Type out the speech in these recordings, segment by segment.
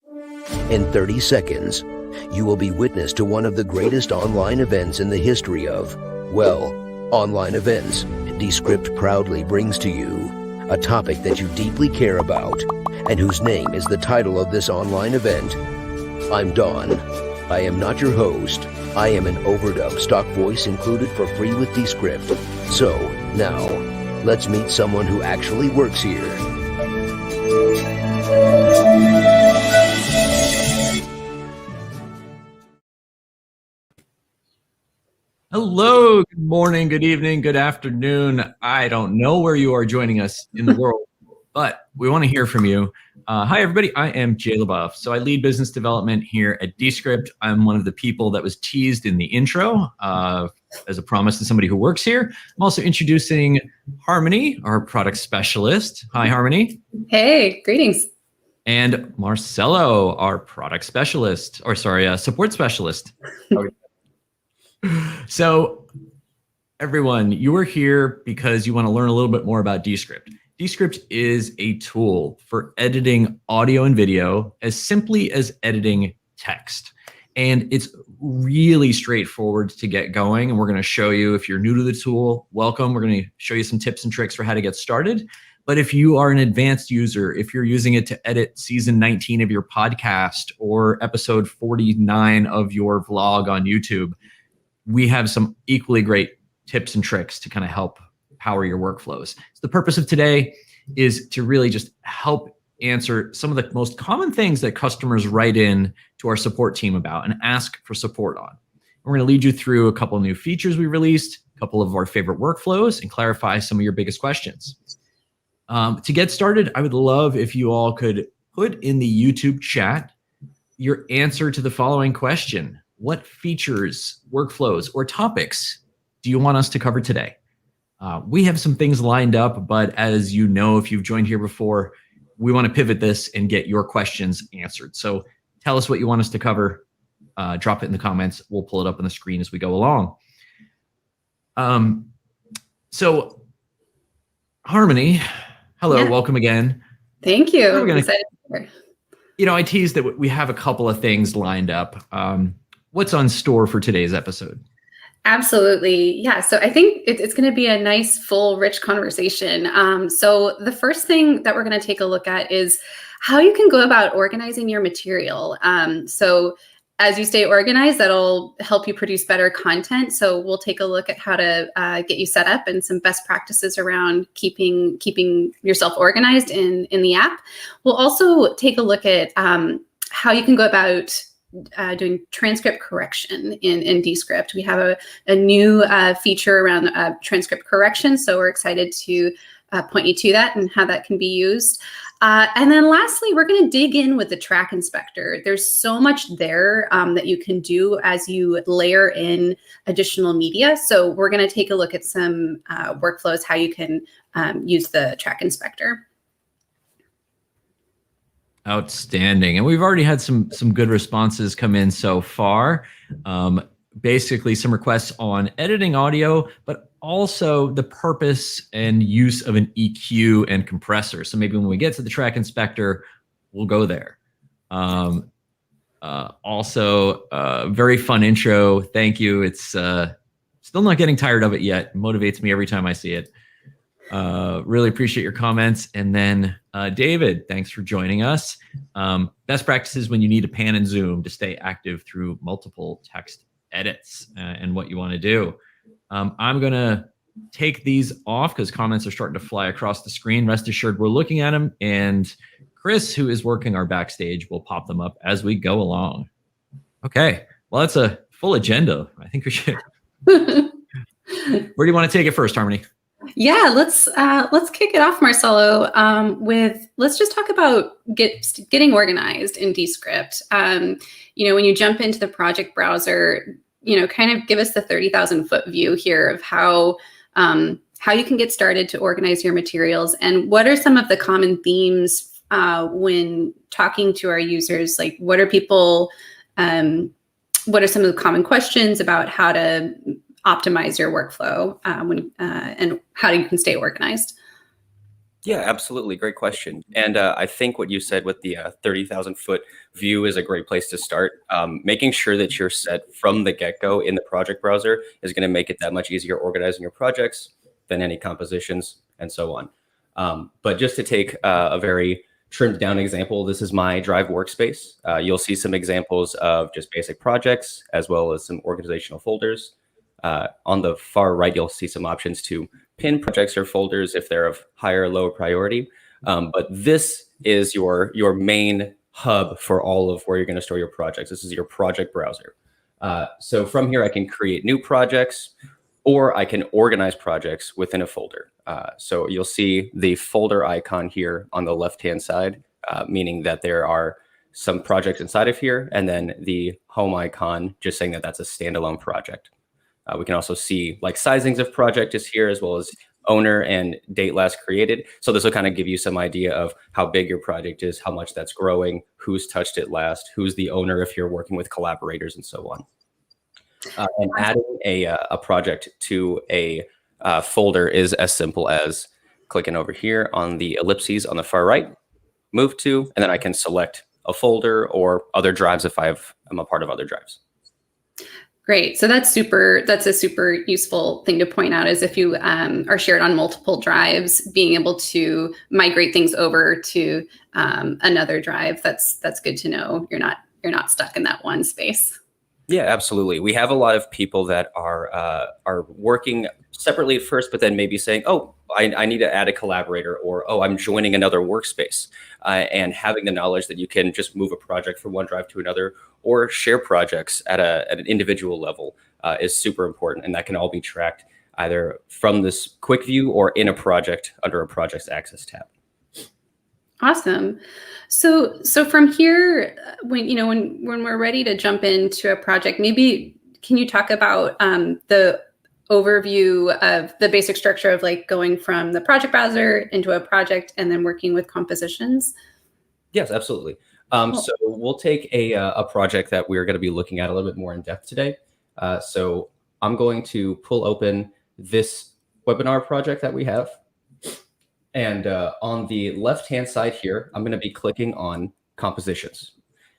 In 30 seconds, you will be witness to one of the greatest online events in the history of, well, online events. Descript proudly brings to you a topic that you deeply care about and whose name is the title of this online event. I'm Don. I am not your host. I am an overdub stock voice included for free with Descript. So, now, let's meet someone who actually works here. Hello, good morning, good evening, good afternoon. I don't know where you are joining us in the world, but we want to hear from you. Hi, everybody. I am Jay LaBeouf. So I lead business development here at Descript. I'm one of the people that was teased in the intro as a promise to somebody who works here. I'm also introducing Harmony, our product specialist. Hi, Harmony. Hey, greetings. And Marcelo, our product specialist, or sorry, support specialist. So everyone, you are here because you want to learn a little bit more about Descript. Descript is a tool for editing audio and video as simply as editing text. And it's really straightforward to get going. And we're going to show you, if you're new to the tool, welcome. We're going to show you some tips and tricks for how to get started. But if you are an advanced user, if you're using it to edit season 19 of your podcast or episode 49 of your vlog on YouTube, we have some equally great tips and tricks to kind of help power your workflows. So the purpose of today is to really just help answer some of the most common things that customers write in to our support team about and ask for support on. We're going to lead you through a couple of new features we released, a couple of our favorite workflows, and clarify some of your biggest questions. To get started, I would love if you all could put in the YouTube chat your answer to the following question. What features, workflows, or topics do you want us to cover today? We have some things lined up, but as you know, if you've joined here before, we want to pivot this and get your questions answered. So tell us what you want us to cover. Drop it in the comments. We'll pull it up on the screen as we go along. So Harmony, hello, yeah. Welcome again. Thank you. I'm excited to be here. You know, I teased that we have a couple of things lined up. What's on store for today's episode? Absolutely. Yeah. So I think it's going to be a nice, full, rich conversation. So the first thing that we're going to take a look at is how you can go about organizing your material. So as you stay organized, that'll help you produce better content. So we'll take a look at how to get you set up and some best practices around keeping yourself organized in the app. We'll also take a look at how you can go about doing transcript correction in Descript. We have a new feature around transcript correction, so we're excited to point you to that and how that can be used. And then lastly, we're going to dig in with the track inspector. There's so much there that you can do as you layer in additional media. So we're going to take a look at some workflows, how you can use the track inspector. Outstanding. And we've already had some good responses come in so far. Basically some requests on editing audio, but also the purpose and use of an EQ and compressor. So maybe when we get to the track inspector, we'll go there. Also, very fun intro. Thank you. It's still not getting tired of it yet. It motivates me every time I see it. Really appreciate your comments. And then David, thanks for joining us. Best practices when you need to pan and zoom to stay active through multiple text edits and what you want to do. I'm going to take these off because comments are starting to fly across the screen. Rest assured, we're looking at them. And Chris, who is working our backstage, will pop them up as we go along. Okay. Well, that's a full agenda. I think we should. Where do you want to take it first, Harmony? Yeah, let's kick it off, Marcelo, let's just talk about getting organized in Descript. You know, when you jump into the project browser, you know, kind of give us the 30,000 foot view here of how you can get started to organize your materials, and what are some of the common themes when talking to our users. Like, what are some of the common questions about how to optimize your workflow and how you can stay organized? Yeah, absolutely. Great question. And I think what you said with the 30,000 foot view is a great place to start. Making sure that you're set from the get-go in the project browser is going to make it that much easier organizing your projects than any compositions and so on. But just to take a very trimmed down example, this is my Drive workspace. You'll see some examples of just basic projects as well as some organizational folders. On the far right, you'll see some options to pin projects or folders if they're of higher or lower priority. But this is your main hub for all of where you're going to store your projects. This is your project browser. So from here, I can create new projects, or I can organize projects within a folder. So you'll see the folder icon here on the left-hand side, meaning that there are some projects inside of here, and then the home icon just saying that that's a standalone project. We can also see like sizings of project is here, as well as owner and date last created. So this will kind of give you some idea of how big your project is, how much that's growing, who's touched it last, who's the owner if you're working with collaborators and so on. And adding a project to a folder is as simple as clicking over here on the ellipses on the far right, move to, and then I can select a folder or other drives if I'm a part of other drives. Great. So that's a super useful thing to point out, is if you are shared on multiple drives, being able to migrate things over to another drive. That's good to know. You're not stuck in that one space. Yeah, absolutely. We have a lot of people that are working separately at first, but then maybe saying, oh, I need to add a collaborator, or, oh, I'm joining another workspace. And having the knowledge that you can just move a project from one drive to another or share projects at an individual level is super important. And that can all be tracked either from this quick view or in a project under a project's access tab. Awesome. So from here, when we're ready to jump into a project, maybe can you talk about the overview of the basic structure of like going from the project browser into a project and then working with compositions? Yes, absolutely. Cool. So we'll take a project that we're going to be looking at a little bit more in depth today. So I'm going to pull open this webinar project that we have. And on the left-hand side here, I'm going to be clicking on compositions.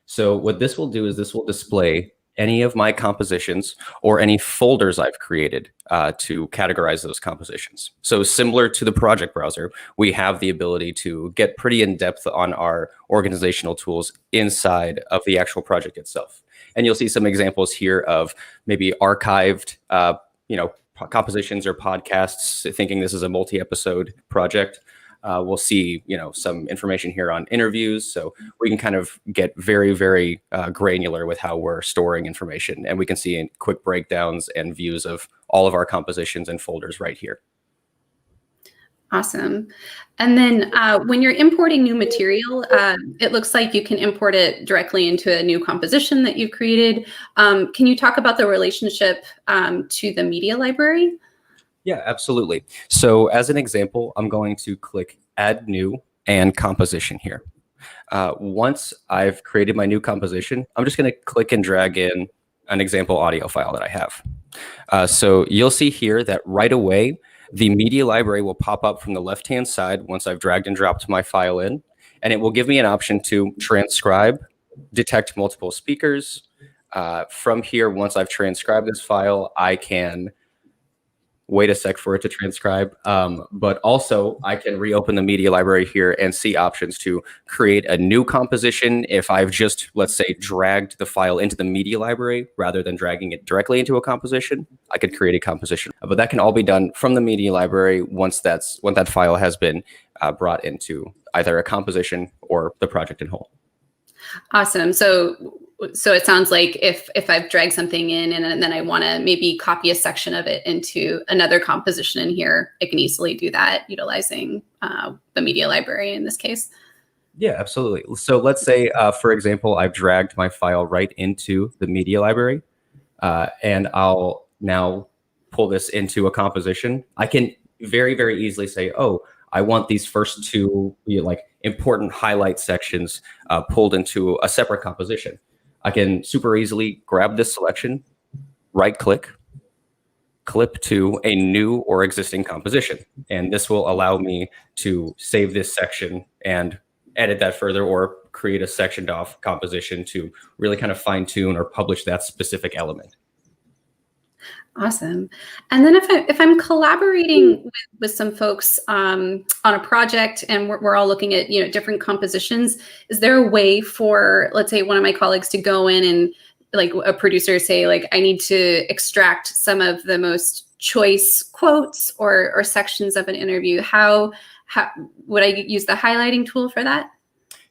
So what this will do is this will display any of my compositions or any folders I've created to categorize those compositions. So similar to the project browser, we have the ability to get pretty in-depth on our organizational tools inside of the actual project itself. And you'll see some examples here of maybe archived, compositions or podcasts, thinking this is a multi-episode project. We'll see, some information here on interviews. So we can kind of get very, very granular with how we're storing information. And we can see quick breakdowns and views of all of our compositions and folders right here. Awesome. And then when you're importing new material, it looks like you can import it directly into a new composition that you've created. Can you talk about the relationship to the media library? Yeah, absolutely. So as an example, I'm going to click Add New and Composition here. Once I've created my new composition, I'm just going to click and drag in an example audio file that I have. So you'll see here that right away, the media library will pop up from the left-hand side once I've dragged and dropped my file in, and it will give me an option to transcribe, detect multiple speakers. From here, once I've transcribed this file, I can wait a sec for it to transcribe. But also I can reopen the media library here and see options to create a new composition. If I've just, let's say, dragged the file into the media library rather than dragging it directly into a composition, I could create a composition. But that can all be done from the media library once that file has been brought into either a composition or the project in whole. Awesome. So it sounds like if I've dragged something in and then I want to maybe copy a section of it into another composition in here, I can easily do that utilizing the media library in this case. Yeah, absolutely. So let's say, for example, I've dragged my file right into the media library, and I'll now pull this into a composition. I can very, very easily say, oh, I want these first two important highlight sections pulled into a separate composition. I can super easily grab this selection, right click, clip to a new or existing composition. And this will allow me to save this section and edit that further, or create a sectioned off composition to really kind of fine tune or publish that specific element. Awesome. And then if I'm collaborating with some folks on a project, and we're all looking at different compositions, is there a way for, let's say, one of my colleagues to go in and, like a producer, say, like, I need to extract some of the most choice quotes or sections of an interview? How would I use the highlighting tool for that?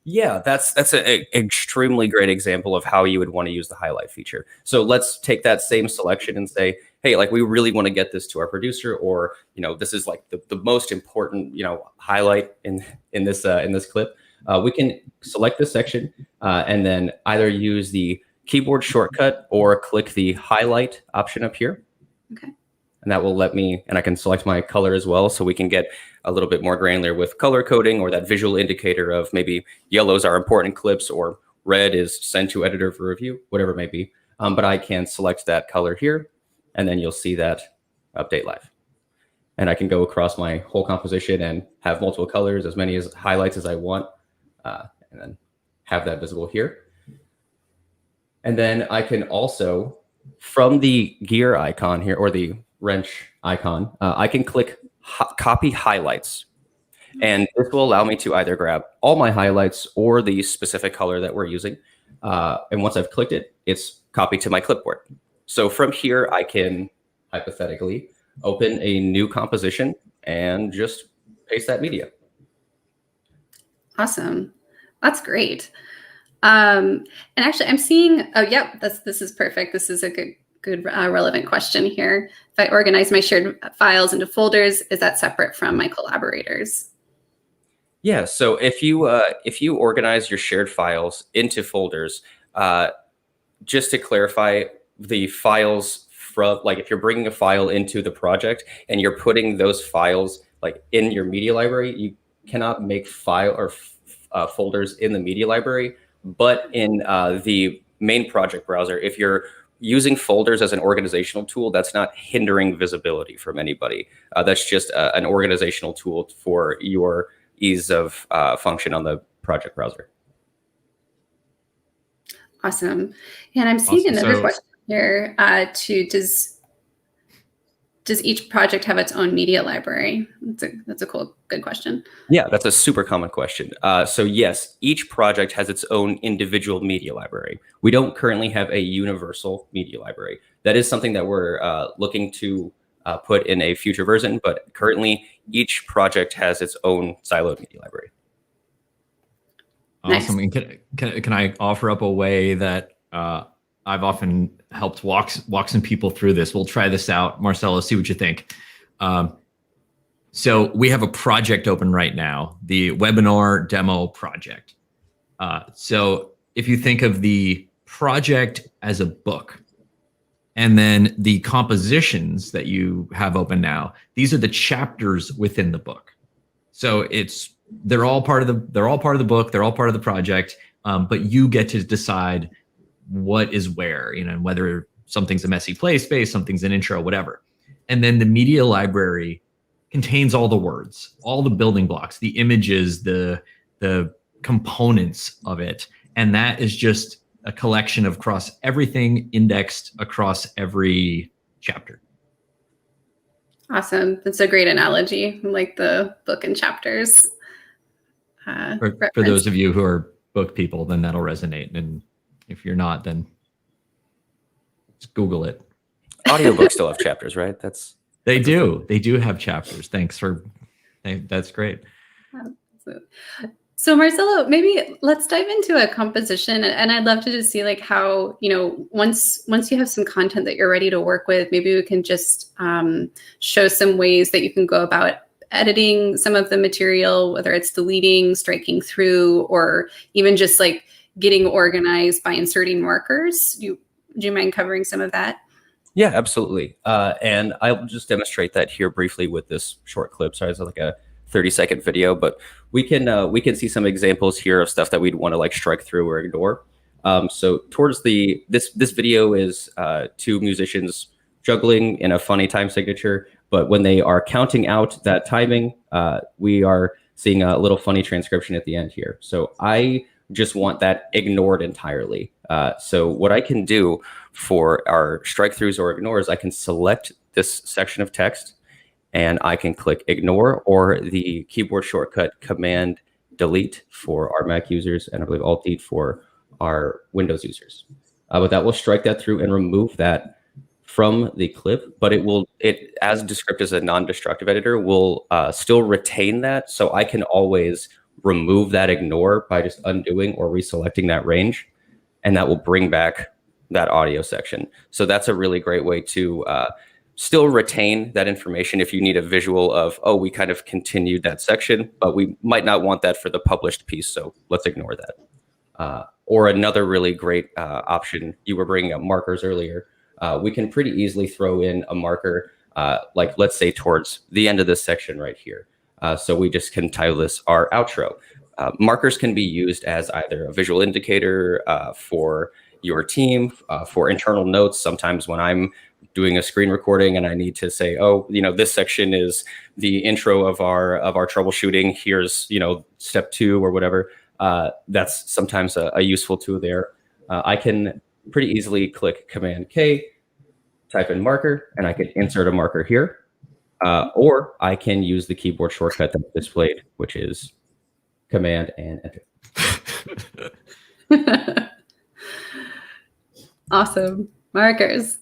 Yeah, that's an extremely great example of how you would want to use the highlight feature. So let's take that same selection and say, hey, like, we really want to get this to our producer, or this is like the most important highlight in this clip. We can select this section and then either use the keyboard shortcut or click the highlight option up here. Okay. And that will let me, and I can select my color as well, so we can get a little bit more granular with color coding, or that visual indicator of maybe yellows are important clips or red is sent to editor for review, whatever it may be. But I can select that color here, and then you'll see that update live. And I can go across my whole composition and have multiple colors, as many as highlights as I want, and then have that visible here. And then I can also, from the gear icon here, or the wrench icon, I can click copy highlights. And this will allow me to either grab all my highlights or the specific color that we're using. And once I've clicked it, it's copied to my clipboard. So from here, I can hypothetically open a new composition and just paste that media. Awesome. That's great. And actually, I'm seeing, oh, yep, this is perfect. This is a good relevant question here. If I organize my shared files into folders, is that separate from my collaborators? Yeah, so if you organize your shared files into folders, just to clarify, the files from, like, if you're bringing a file into the project and you're putting those files like in your media library, you cannot make file or folders in the media library. But in the main project browser, if you're using folders as an organizational tool, that's not hindering visibility from anybody. That's just an organizational tool for your ease of function on the project browser. Awesome. And I'm seeing another question here. Does each project have its own media library? That's a good question. Yeah, that's a super common question. So yes, each project has its own individual media library. We don't currently have a universal media library. That is something that we're looking to put in a future version, but currently each project has its own siloed media library. Awesome. Nice. And can I offer up a way that I've often helped walk some people through this? We'll try this out. Marcelo, see what you think. So we have a project open right now, the webinar demo project. So if you think of the project as a book, and then the compositions that you have open now, these are the chapters within the book. So they're all part of the book, they're all part of the project, but you get to decide what is where, whether something's a messy play space, something's an intro, whatever. And then the media library contains all the words, all the building blocks, the images, the components of it. And that is just a collection of across everything, indexed across every chapter. Awesome. That's a great analogy, like the book and chapters. For those of you who are book people, then that'll resonate. And if you're not, then just Google it. Audiobooks still have chapters, right? They do have chapters. That's great. So Marcelo, maybe let's dive into a composition, and I'd love to just see like how, once you have some content that you're ready to work with, maybe we can just show some ways that you can go about editing some of the material, whether it's deleting, striking through, or even just like getting organized by inserting markers. Do you mind covering some of that? Yeah, absolutely. And I'll just demonstrate that here briefly with this short clip. Sorry, it's like a 30-second video, but we can see some examples here of stuff that we'd want to like strike through or ignore. So towards this video is two musicians juggling in a funny time signature, but when they are counting out that timing, we are seeing a little funny transcription at the end here. So I just want that ignored entirely. So what I can do for our strike throughs or ignores, I can select this section of text and I can click ignore, or the keyboard shortcut Command Delete for our Mac users, and I believe Alt D for our Windows users. But that will strike that through and remove that from the clip, but it as Descript is a non-destructive editor, will still retain that. So I can always remove that ignore by just undoing or reselecting that range, and that will bring back that audio section. So that's a really great way to still retain that information if you need a visual of, oh, we kind of continued that section, but we might not want that for the published piece, so let's ignore that. Or another really great option, you were bringing up markers earlier. We can pretty easily throw in a marker, like let's say towards the end of this section right here. So we just can title this our outro. Markers can be used as either a visual indicator for your team, for internal notes. Sometimes when I'm doing a screen recording and I need to say, oh, this section is the intro of our troubleshooting. Here's, step 2 or whatever. That's sometimes a useful tool there. I can pretty easily click Command K, type in marker, and I can insert a marker here. Or I can use the keyboard shortcut that's displayed, which is Command and Enter. Awesome. Markers.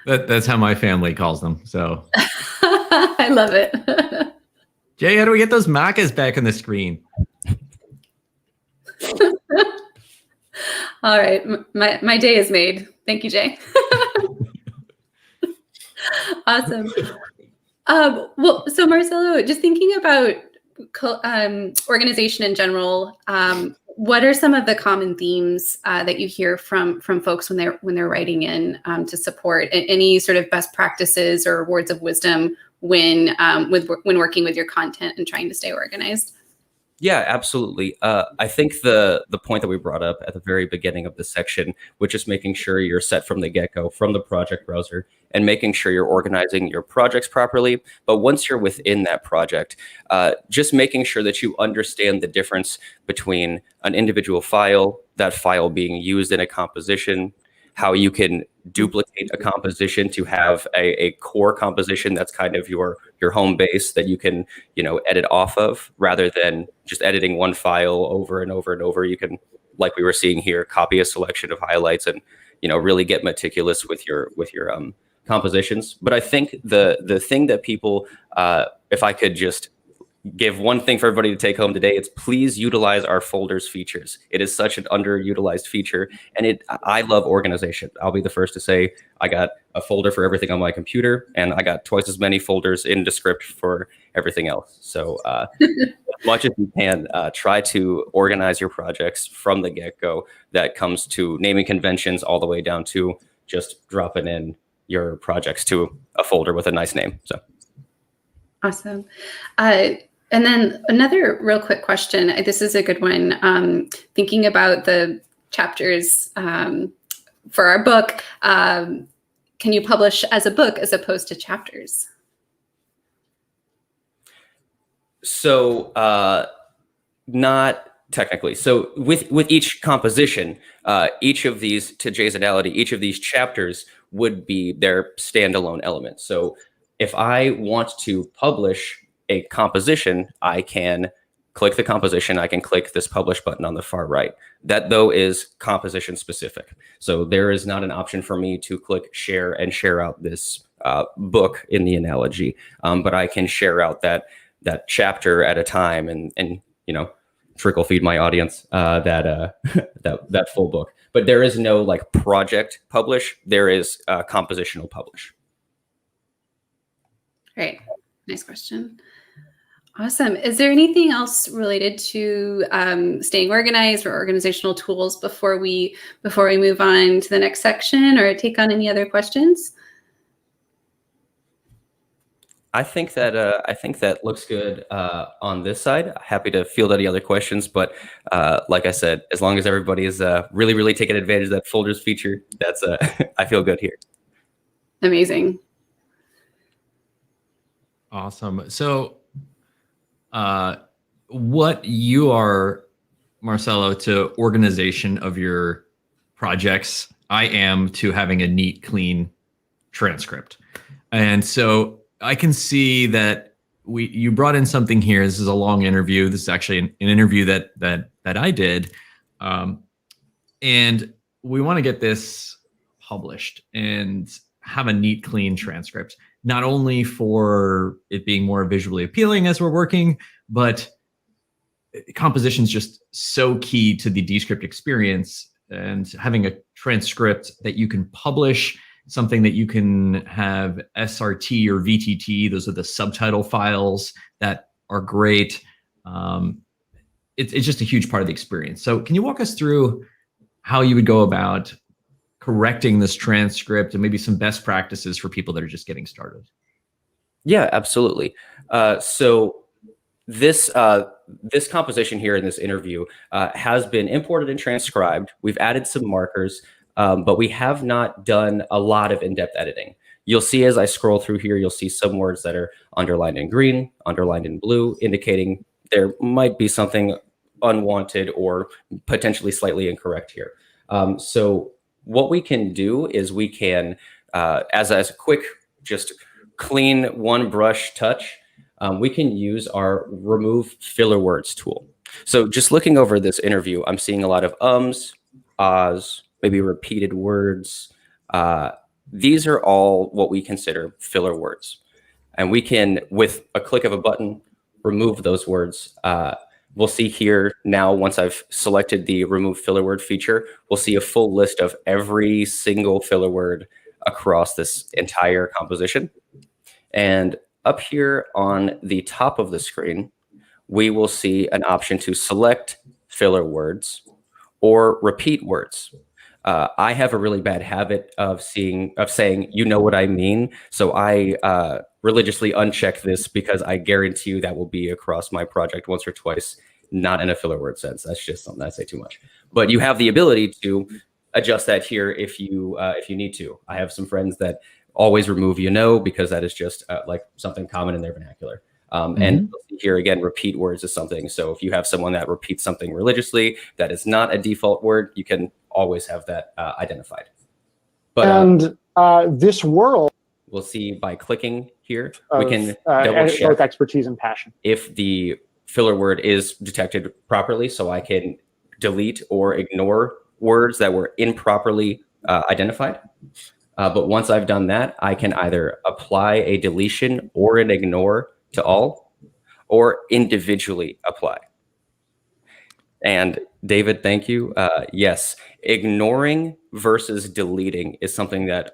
That's how my family calls them. So I love it. Jay, how do we get those markers back on the screen? All right. My day is made. Thank you, Jay. Awesome. Well, so Marcelo, just thinking about organization in general, what are some of the common themes that you hear from folks when they're writing in to support any sort of best practices or words of wisdom when working with your content and trying to stay organized? Yeah, absolutely. I think the point that we brought up at the very beginning of this section, which is making sure you're set from the get-go, from the project browser, and making sure you're organizing your projects properly. But once you're within that project, just making sure that you understand the difference between an individual file, that file being used in a composition, how you can duplicate a composition to have a core composition that's kind of your home base that you can edit off of, rather than just editing one file over and over and over. You can, like we were seeing here, copy a selection of highlights and really get meticulous with your compositions. But I think the thing that people, if I could just give one thing for everybody to take home today, it's please utilize our folders features. It is such an underutilized feature, and I love organization. I'll be the first to say I got a folder for everything on my computer, and I got twice as many folders in Descript for everything else. So as much as you can, try to organize your projects from the get-go. That comes to naming conventions all the way down to just dropping in your projects to a folder with a nice name. So awesome. And then another real quick question. This is a good one. Thinking about the chapters for our book, can you publish as a book as opposed to chapters? So not technically. So with each composition, each of these, to Jay's analogy, each of these chapters would be their standalone element. So if I want to publish a composition, I can click the composition. I can click this publish button on the far right. That, though, is composition specific. So there is not an option for me to click share and share out this book in the analogy, but I can share out that chapter at a time and trickle feed my audience that full book. But there is no like project publish. There is compositional publish. Great. Nice question. Awesome. Is there anything else related to staying organized or organizational tools before we move on to the next section or take on any other questions? I think that looks good on this side. Happy to field any other questions, but like I said, as long as everybody is really taking advantage of that folders feature, that's I feel good here. Amazing. Awesome. So what you are, Marcelo, to organization of your projects, I am to having a neat, clean transcript. And so I can see that you brought in something here. This is a long interview. This is actually an interview that I did. And we want to get this published and have a neat, clean transcript, not only for it being more visually appealing as we're working, but composition is just so key to the Descript experience, and having a transcript that you can publish, something that you can have SRT or VTT, those are the subtitle files that are great. It's just a huge part of the experience. So can you walk us through how you would go about correcting this transcript and maybe some best practices for people that are just getting started? Yeah, absolutely. So this composition here in this interview has been imported and transcribed. We've added some markers, but we have not done a lot of in-depth editing. You'll see as I scroll through here, you'll see some words that are underlined in green, underlined in blue, indicating there might be something unwanted or potentially slightly incorrect here. So what we can do is we can, as a quick, just clean one brush touch, we can use our remove filler words tool. So just looking over this interview, I'm seeing a lot of ums, ahs, maybe repeated words. These are all what we consider filler words. And we can, with a click of a button, remove those words. We'll see here now, once I've selected the remove filler word feature, we'll see a full list of every single filler word across this entire composition. And up here on the top of the screen, we will see an option to select filler words or repeat words. I have a really bad habit of saying, you know what I mean. So I religiously uncheck this because I guarantee you that will be across my project once or twice, not in a filler word sense. That's just something I say too much. But you have the ability to adjust that here if you need to. I have some friends that always remove you know, because that is just like something common in their vernacular. And here again, repeat words is something. So if you have someone that repeats something religiously that is not a default word, you can always have that identified. But this world, we'll see by clicking here, we can double check both expertise and passion if the filler word is detected properly. So I can delete or ignore words that were improperly identified. But once I've done that, I can either apply a deletion or an ignore to all, or individually apply. And David, thank you. Yes, ignoring versus deleting is something that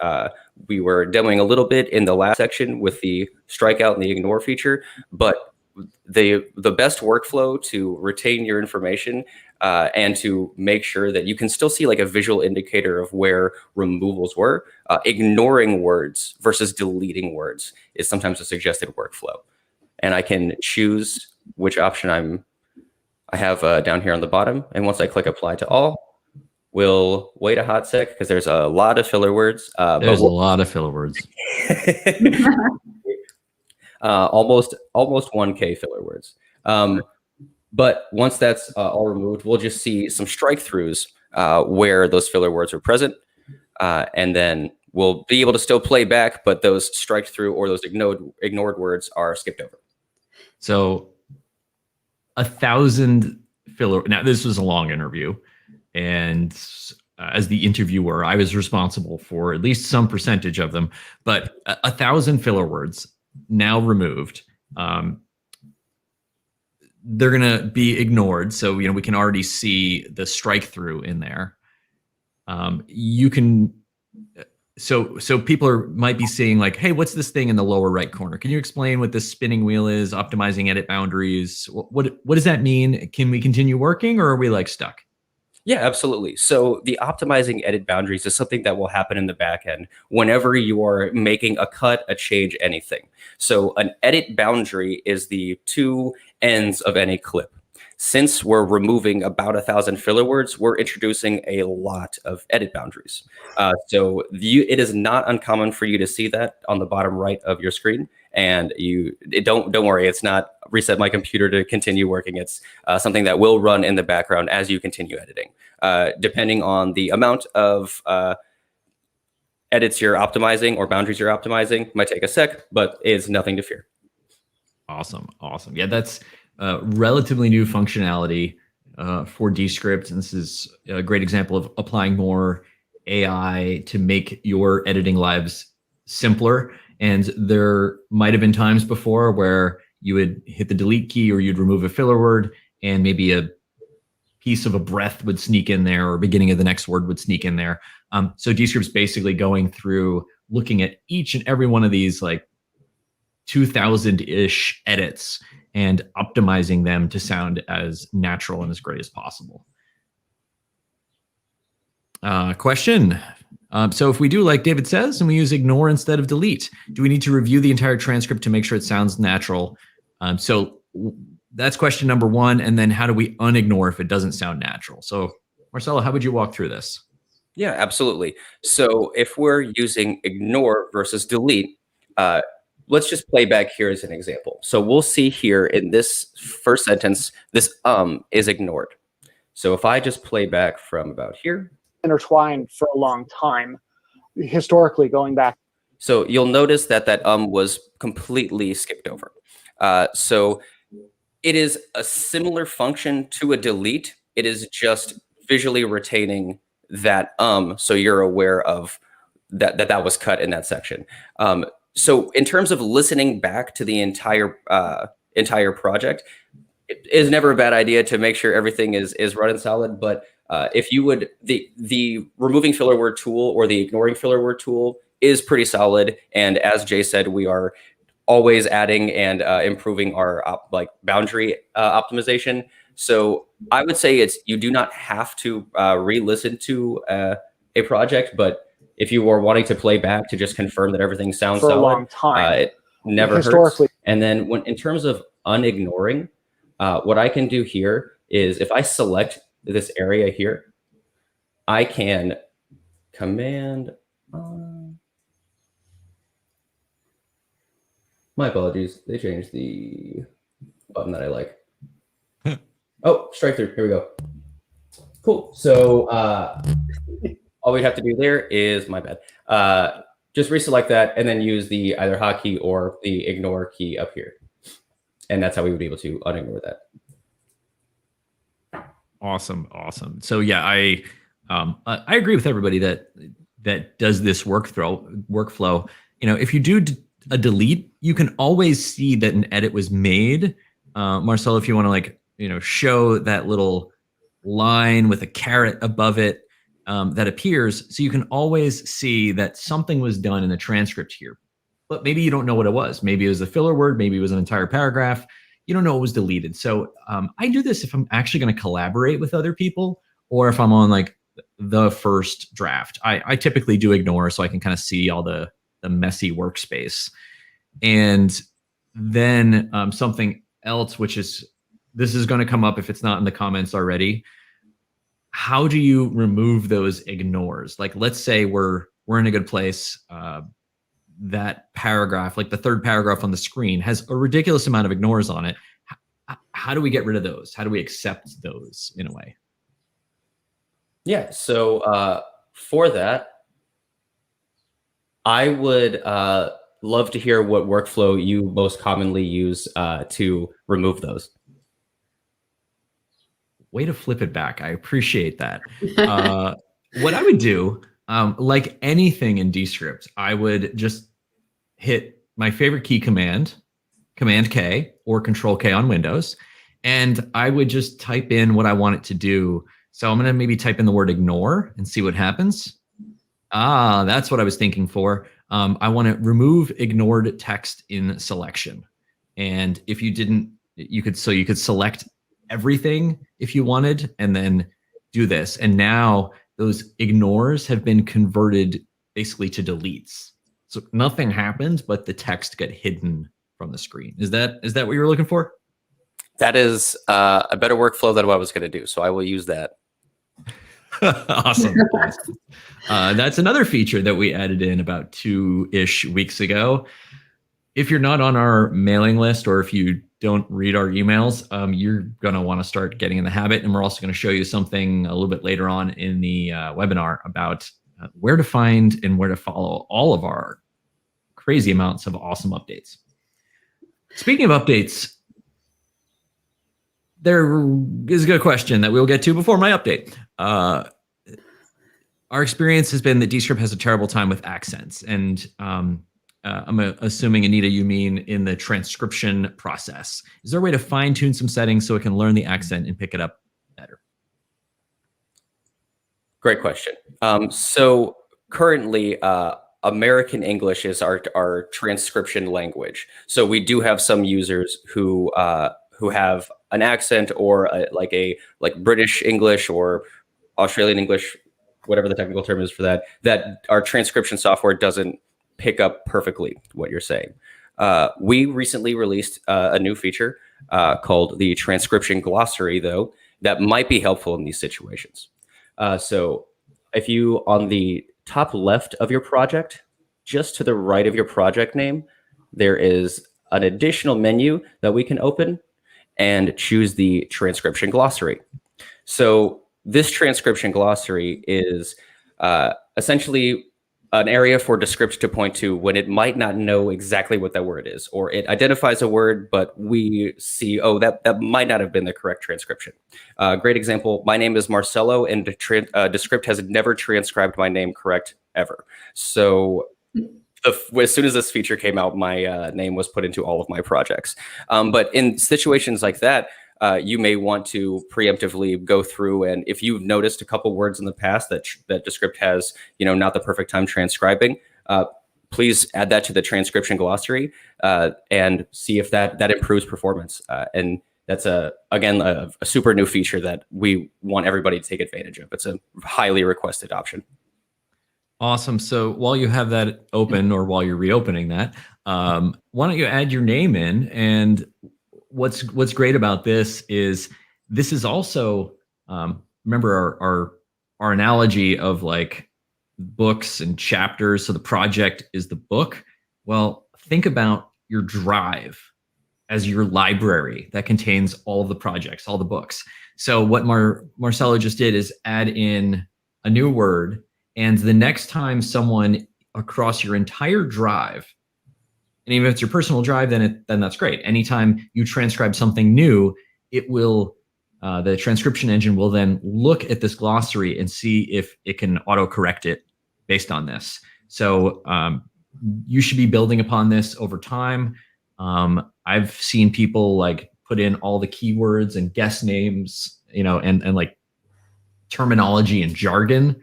we were demoing a little bit in the last section with the strikeout and the ignore feature, but the best workflow to retain your information and to make sure that you can still see like a visual indicator of where removals were, ignoring words versus deleting words is sometimes a suggested workflow. And I can choose which option I have down here on the bottom. And once I click apply to all, we'll wait a hot sec because there's a lot of filler words. There's a lot of filler words. Almost 1K filler words. But once that's all removed, we'll just see some strike throughs where those filler words are present. And then we'll be able to still play back, but those strike through or those ignored words are skipped over. So 1,000 filler. Now, this was a long interview. And as the interviewer, I was responsible for at least some percentage of them. But 1,000 filler words now removed. They're going to be ignored. So, we can already see the strike through in there. You can, so people might be seeing like, hey, what's this thing in the lower right corner? Can you explain what this spinning wheel is? Optimizing edit boundaries. What does that mean? Can we continue working, or are we like stuck? Yeah, absolutely. So the optimizing edit boundaries is something that will happen in the back end whenever you are making a cut, a change, anything. So an edit boundary is the two ends of any clip. since we're removing about 1,000 filler words, we're introducing a lot of edit boundaries. So it is not uncommon for you to see that on the bottom right of your screen. And don't worry, it's not reset my computer to continue working. It's something that will run in the background as you continue editing. Depending on the amount of edits you're optimizing or boundaries you're optimizing, might take a sec, but it's nothing to fear. Awesome. Yeah, that's relatively new functionality for Descript, and this is a great example of applying more AI to make your editing lives simpler. And there might have been times before where you would hit the delete key or you'd remove a filler word and maybe a piece of a breath would sneak in there or beginning of the next word would sneak in there. So Descript's basically going through looking at each and every one of these like 2,000-ish edits and optimizing them to sound as natural and as great as possible. Question. So if we do like David says and we use ignore instead of delete, do we need to review the entire transcript to make sure it sounds natural? So that's question number one. And then how do we unignore if it doesn't sound natural? So Marcelo, how would you walk through this? Yeah, absolutely. So if we're using ignore versus delete, let's just play back here as an example. So we'll see here in this first sentence, this is ignored. So if I just play back from about here. Intertwined for a long time, historically going back. So you'll notice that that was completely skipped over. So it is a similar function to a delete. It is just visually retaining that so you're aware of that was cut in that section. So in terms of listening back to the entire project, it is never a bad idea to make sure everything is running solid. But if you would, the removing filler word tool or the ignoring filler word tool is pretty solid. And as Jay said, we are always adding and improving our boundary optimization. So I would say you do not have to re-listen to a project, but if you are wanting to play back to just confirm that everything sounds for solid, a long time, it never hurts. And then in terms of unignoring, what I can do here is if I select this area here, I can command. My apologies. They changed the button that I like. Oh, strike through. Here we go. Cool. So all we have to do there is, my bad, just reselect that and then use the either hotkey or the ignore key up here. And that's how we would be able to unignore that. Awesome. So yeah, I agree with everybody that does this workflow. You know, if you do a delete, you can always see that an edit was made. Marcelo, if you want to show that little line with a caret above it that appears, so you can always see that something was done in the transcript here. But maybe you don't know what it was. Maybe it was a filler word. Maybe it was an entire paragraph. You don't know what was deleted. So I do this if I'm actually going to collaborate with other people or if I'm on the first draft. I typically do ignore so I can kind of see all the messy workspace. And then something else, which is, this is going to come up if it's not in the comments already. How do you remove those ignores? Like, let's say we're in a good place. That paragraph, like the third paragraph on the screen, has a ridiculous amount of ignores on it. How do we get rid of those? How do we accept those in a way? Yeah, so for that, I would love to hear what workflow you most commonly use to remove those. Way to flip it back. I appreciate that. What I would do, like anything in Descript, I would just hit my favorite key command, Command K or Control K on Windows, and I would just type in what I want it to do. So I'm going to maybe type in the word ignore and see what happens. That's what I was thinking for. I want to remove ignored text in selection. And if you didn't, you could select everything if you wanted and then do this. And now those ignores have been converted basically to deletes. So nothing happens, but the text got hidden from the screen. Is that what you were looking for? That is a better workflow than what I was going to do. So I will use that. Awesome. That's another feature that we added in about 2-ish weeks ago. If you're not on our mailing list, or if you don't read our emails, you're going to want to start getting in the habit. And we're also going to show you something a little bit later on in the webinar about where to find and where to follow all of our crazy amounts of awesome updates. Speaking of updates, there is a good question that we'll get to before my update. Our experience has been that Descript has a terrible time with accents. And I'm assuming, Anita, you mean in the transcription process. Is there a way to fine tune some settings so it can learn the accent and pick it up better? Great question. So currently, American English is our transcription language. So we do have some users who have an accent, or like British English or Australian English, whatever the technical term is for that our transcription software doesn't pick up perfectly what you're saying. We recently released a new feature called the Transcription Glossary, though, that might be helpful in these situations. So if you, on the top left of your project, just to the right of your project name, there is an additional menu that we can open and choose the Transcription Glossary. So this Transcription Glossary is essentially an area for Descript to point to when it might not know exactly what that word is, or it identifies a word, but we see, oh, that might not have been the correct transcription. Great example, my name is Marcelo, and Descript has never transcribed my name correct ever. So as soon as this feature came out, my name was put into all of my projects. But in situations like that, you may want to preemptively go through, and if you've noticed a couple words in the past that Descript has, not the perfect time transcribing, please add that to the Transcription Glossary and see if that improves performance. And that's again a super new feature that we want everybody to take advantage of. It's a highly requested option. Awesome. So while you have that open, or while you're reopening that, why don't you add your name in? And what's great about this is also, remember our analogy of like books and chapters. So the project is the book. Well, think about your drive as your library that contains all of the projects, all the books. So what Marcelo just did is add in a new word. And the next time someone across your entire drive, and even if it's your personal drive, then that's great. Anytime you transcribe something new, it will, the transcription engine will then look at this glossary and see if it can autocorrect it based on this. So you should be building upon this over time. I've seen people like put in all the keywords and guest names, and like terminology and jargon.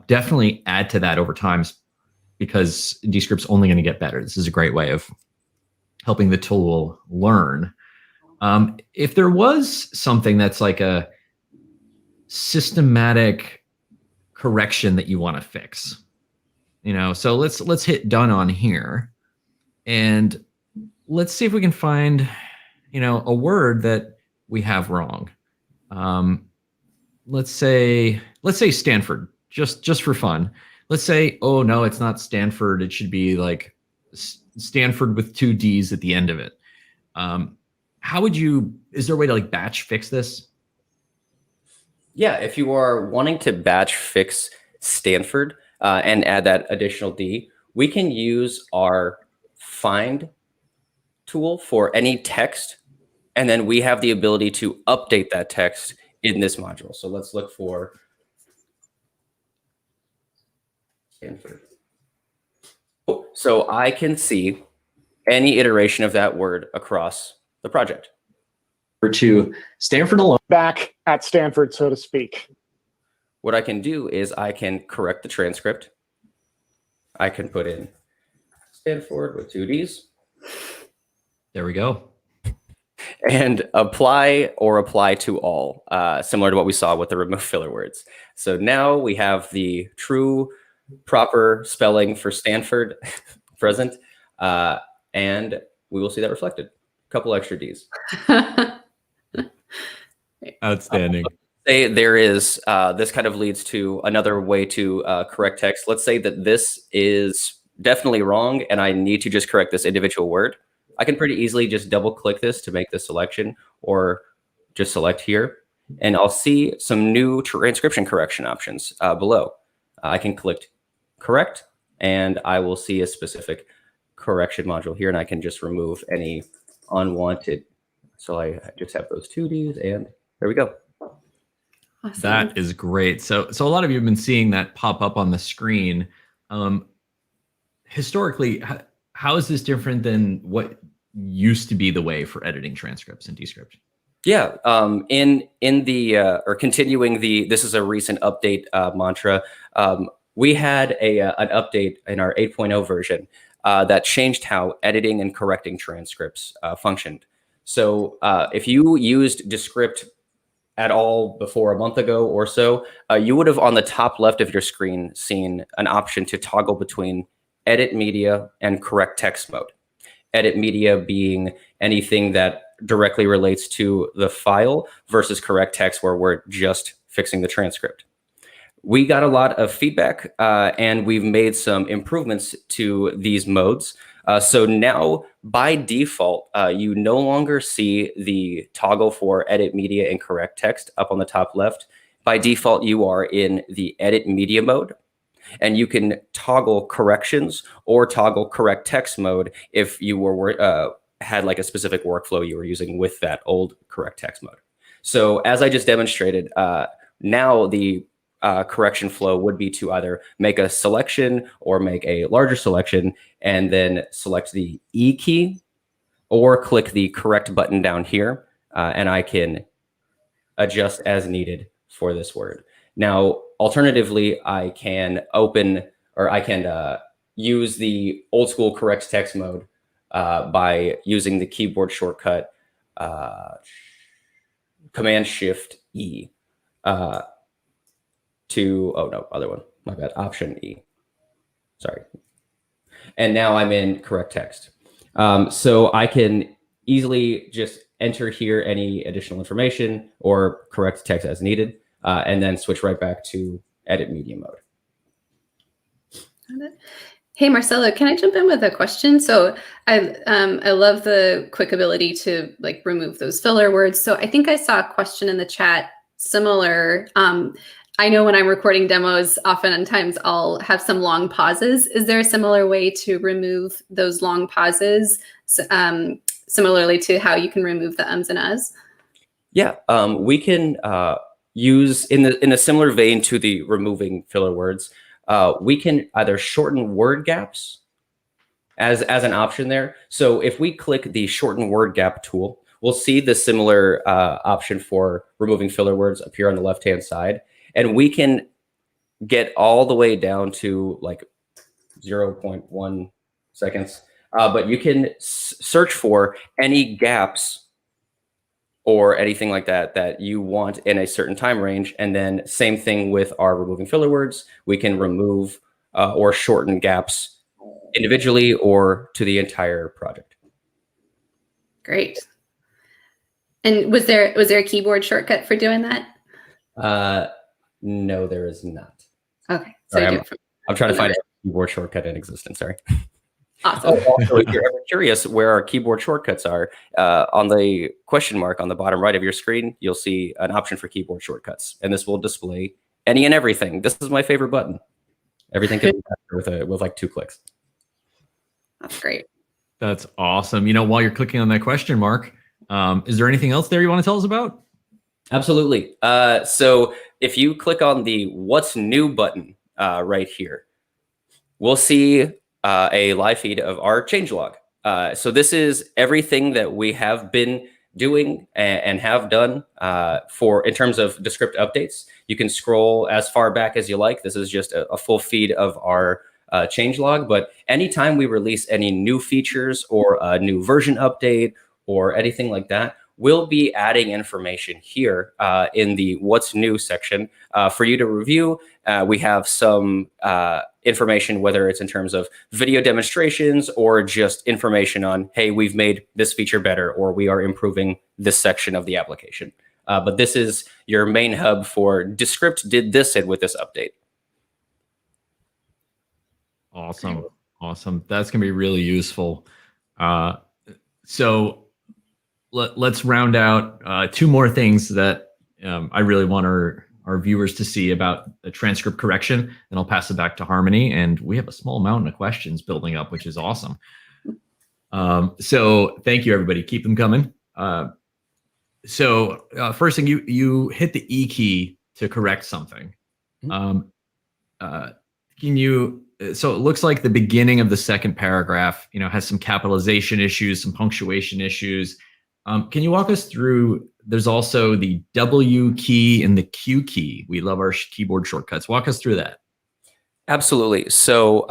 Definitely add to that over time, because Descript's only going to get better. This is a great way of helping the tool learn. If there was something that's like a systematic correction that you want to fix, so let's hit done on here, and let's see if we can find, a word that we have wrong. Let's say Stanford, just for fun. Let's say, oh no, it's not Stanford. It should be like Stanford with 2 Ds at the end of it. Is there a way to like batch fix this? Yeah, if you are wanting to batch fix Stanford and add that additional D, we can use our find tool for any text, and then we have the ability to update that text in this module. So let's look for Stanford. Oh, so I can see any iteration of that word across the project. To Stanford alone. Back at Stanford, so to speak. What I can do is I can correct the transcript. I can put in Stanford with 2 Ds. There we go. And apply to all, similar to what we saw with the remove filler words. So now we have the true, proper spelling for Stanford present, and we will see that reflected. A couple extra Ds. Outstanding. Say there is, this kind of leads to another way to correct text. Let's say that this is definitely wrong and I need to just correct this individual word. I can pretty easily just double click this to make the selection, or just select here, and I'll see some new transcription correction options below. I can click correct, and I will see a specific correction module here, and I can just remove any unwanted. So I just have those 2Ds, and there we go. Awesome. That is great. So a lot of you have been seeing that pop up on the screen. Historically, how is this different than what used to be the way for editing transcripts in Descript? Yeah, in the or continuing the this is a recent update mantra. We had an update in our 8.0 version that changed how editing and correcting transcripts functioned. So if you used Descript at all before a month ago or so, you would have on the top left of your screen seen an option to toggle between edit media and correct text mode. Edit media being anything that directly relates to the file versus correct text where we're just fixing the transcript. We got a lot of feedback and we've made some improvements to these modes. So now by default, you no longer see the toggle for edit media and correct text up on the top left. By default, you are in the edit media mode, and you can toggle corrections or toggle correct text mode if you were had like a specific workflow you were using with that old correct text mode. So as I just demonstrated, now the correction flow would be to either make a selection or make a larger selection and then select the E key or click the correct button down here, and I can adjust as needed for this word. Now, alternatively, I can open, or I can use the old school correct text mode by using the keyboard shortcut Command Shift E to, oh no, other one, my bad, Option E, sorry. And now I'm in correct text. So I can easily just enter here any additional information or correct text as needed, and then switch right back to edit media mode. Hey, Marcelo, can I jump in with a question? So I love the quick ability to like remove those filler words. So I think I saw a question in the chat similar. I know when I'm recording demos, oftentimes I'll have some long pauses. Is there a similar way to remove those long pauses, similarly to how you can remove the ums and uhs? Yeah, we can use, in a similar vein to the removing filler words, we can either shorten word gaps as an option there. So if we click the shorten word gap tool, we'll see the similar option for removing filler words appear on the left-hand side. And we can get all the way down to like 0.1 seconds. But you can search for any gaps or anything like that that you want in a certain time range. And then same thing with our removing filler words. We can remove or shorten gaps individually or to the entire project. Great. And was there a keyboard shortcut for doing that? No, there is not. Okay. So Sorry, I'm trying to find a keyboard shortcut in existence. Sorry. Awesome. Also, if you're ever curious where our keyboard shortcuts are, on the question mark on the bottom right of your screen, you'll see an option for keyboard shortcuts, and this will display any and everything. This is my favorite button. Everything can be done with like 2 clicks. That's great. That's awesome. You know, while you're clicking on that question mark, is there anything else there you want to tell us about? Absolutely. So if you click on the What's New button right here, we'll see a live feed of our changelog. So this is everything that we have been doing and have done in terms of Descript updates. You can scroll as far back as you like. This is just a full feed of our changelog. But anytime we release any new features or a new version update or anything like that, we'll be adding information here in the What's New section for you to review. We have some information, whether it's in terms of video demonstrations or just information on, hey, we've made this feature better, or we are improving this section of the application. But this is your main hub for Descript did this and with this update. Awesome. Awesome. That's going to be really useful. So let's round out two more things that I really want our viewers to see about the transcript correction, and I'll pass it back to Harmony. And we have a small mountain of questions building up, which is awesome. So thank you, everybody. Keep them coming. First thing, you hit the E key to correct something. So it looks like the beginning of the second paragraph, has some capitalization issues, some punctuation issues. Can you walk us through? There's also the W key and the Q key. We love our keyboard shortcuts. Walk us through that. Absolutely. So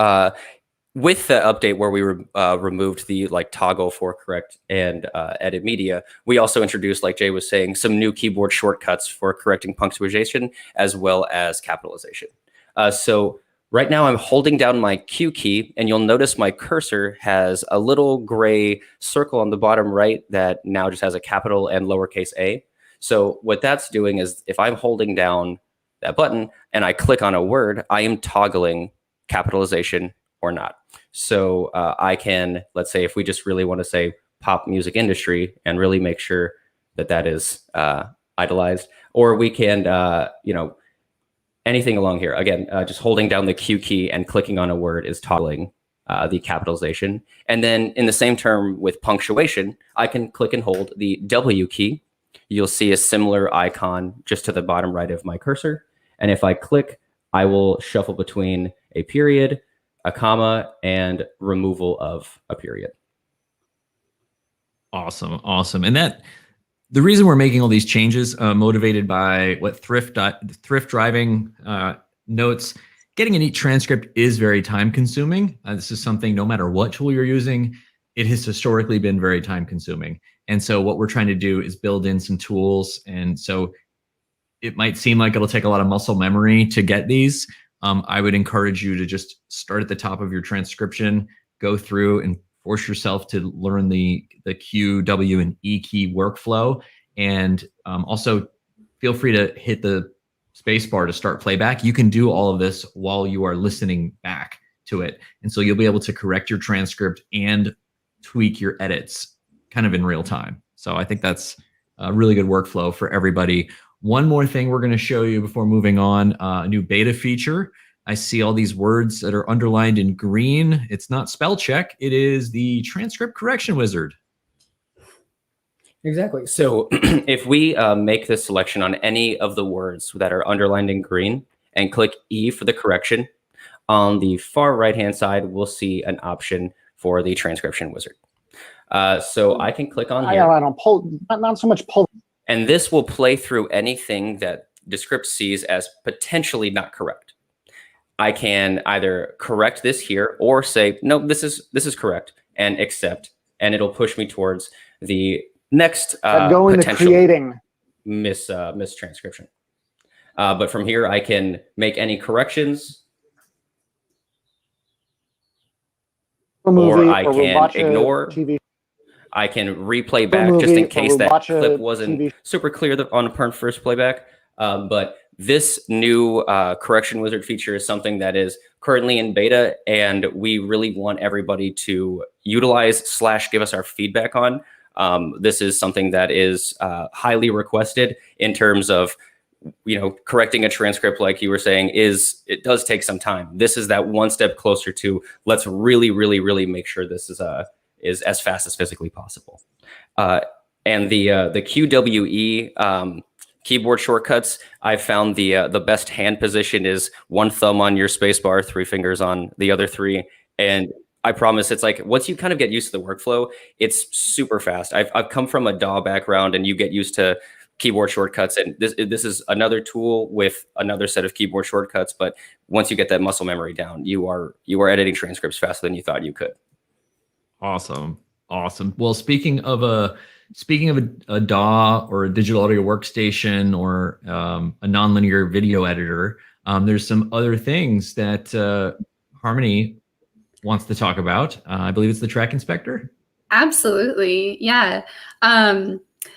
with the update where we removed the toggle for correct and edit media, we also introduced, like Jay was saying, some new keyboard shortcuts for correcting punctuation as well as capitalization. So right now I'm holding down my Q key, and you'll notice my cursor has a little gray circle on the bottom right that now just has a capital and lowercase a. So what that's doing is if I'm holding down that button and I click on a word, I am toggling capitalization or not. So I can, let's say if we just really want to say pop music industry and really make sure that that is idolized, or we can, anything along here. Again, just holding down the Q key and clicking on a word is toggling the capitalization. And then in the same term with punctuation, I can click and hold the W key. You'll see a similar icon just to the bottom right of my cursor. And if I click, I will shuffle between a period, a comma, and removal of a period. Awesome. Awesome. And the reason we're making all these changes, motivated by what thrift driving notes, getting a neat transcript is very time consuming. This is something, no matter what tool you're using, it has historically been very time consuming. And so what we're trying to do is build in some tools. And so it might seem like it'll take a lot of muscle memory to get these. I would encourage you to just start at the top of your transcription, go through and force yourself to learn the Q, W, and E key workflow. And also feel free to hit the space bar to start playback. You can do all of this while you are listening back to it. And so you'll be able to correct your transcript and tweak your edits kind of in real time. So I think that's a really good workflow for everybody. One more thing we're going to show you before moving on, a new beta feature. I see all these words that are underlined in green. It's not spell check. It is the transcript correction wizard. Exactly. So if we make this selection on any of the words that are underlined in green and click E for the correction, on the far right-hand side, we'll see an option for the transcription wizard. So I can click on here. I don't pull, not so much pull. And this will play through anything that Descript sees as potentially not correct. I can either correct this here or say, no, this is correct, and accept, and it'll push me towards the next go into potential creating mistranscription. But from here, I can make any corrections, or I can ignore. I can replay back just in case that clip wasn't super clear on first playback. But this new correction wizard feature is something that is currently in beta, and we really want everybody to utilize / give us our feedback on. This is something that is highly requested in terms of, correcting a transcript, like you were saying, it does take some time. This is that one step closer to let's really, really, really make sure this is as fast as physically possible. And the QWE keyboard shortcuts, I found the best hand position is one thumb on your spacebar, 3 fingers on the other 3. And I promise it's like once you kind of get used to the workflow, it's super fast. I've come from a DAW background, and you get used to keyboard shortcuts, and this is another tool with another set of keyboard shortcuts. But once you get that muscle memory down, you are editing transcripts faster than you thought you could. Awesome. Well, speaking of a DAW or a digital audio workstation or a nonlinear video editor, there's some other things that Harmony wants to talk about. I believe it's the track inspector. Absolutely, yeah.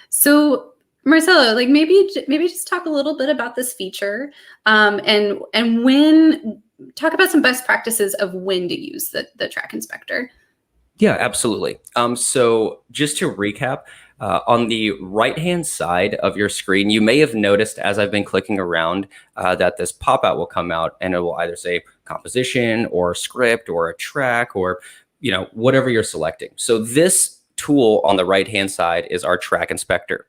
So Marcelo, like maybe just talk a little bit about this feature, and when talk about some best practices of when to use the track inspector. Yeah, absolutely. So just to recap, on the right-hand side of your screen, you may have noticed as I've been clicking around that this pop-out will come out and it will either say composition or script or a track or whatever you're selecting. So this tool on the right-hand side is our track inspector.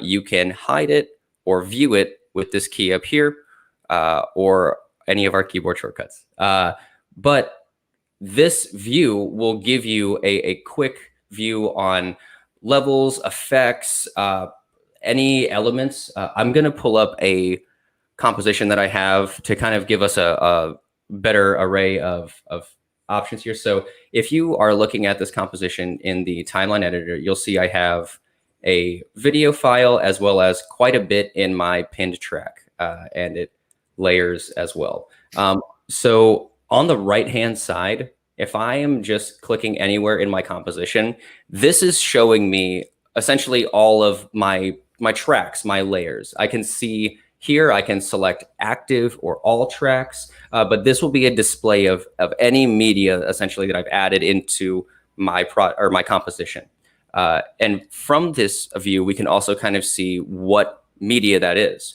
You can hide it or view it with this key up here or any of our keyboard shortcuts. But this view will give you a quick view on levels, effects, any elements. I'm going to pull up a composition that I have to kind of give us a better array of options here. So if you are looking at this composition in the timeline editor, you'll see I have a video file as well as quite a bit in my pinned track, and it layers as well. So on the right-hand side, if I am just clicking anywhere in my composition, this is showing me essentially all of my tracks, my layers. I can see here, I can select active or all tracks, but this will be a display of any media essentially that I've added into my composition. And from this view, we can also kind of see what media that is.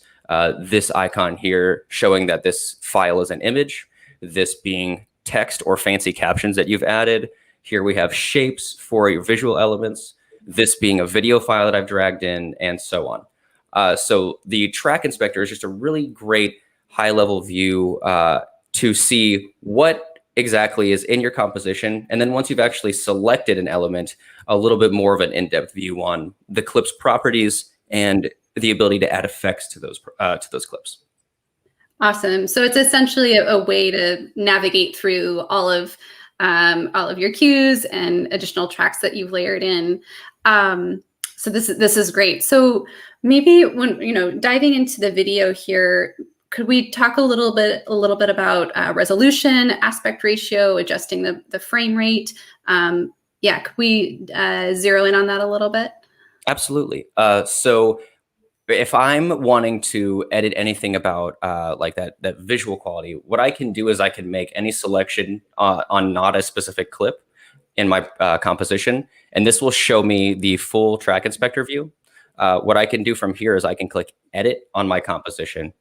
This icon here showing that this file is an image, this being text or fancy captions that you've added. Here we have shapes for your visual elements, this being a video file that I've dragged in, and so on. So the track inspector is just a really great high-level view to see what exactly is in your composition. And then once you've actually selected an element, a little bit more of an in-depth view on the clip's properties and the ability to add effects to those clips. Awesome. So it's essentially a way to navigate through all of your cues and additional tracks that you've layered in. So this is great. So maybe when diving into the video here, could we talk a little bit about resolution, aspect ratio, adjusting the frame rate? Yeah, could we zero in on that a little bit? Absolutely. So if I'm wanting to edit anything about like that visual quality, what I can do is I can make any selection on not a specific clip in my composition, and this will show me the full track inspector view. What I can do from here is I can click edit on my composition,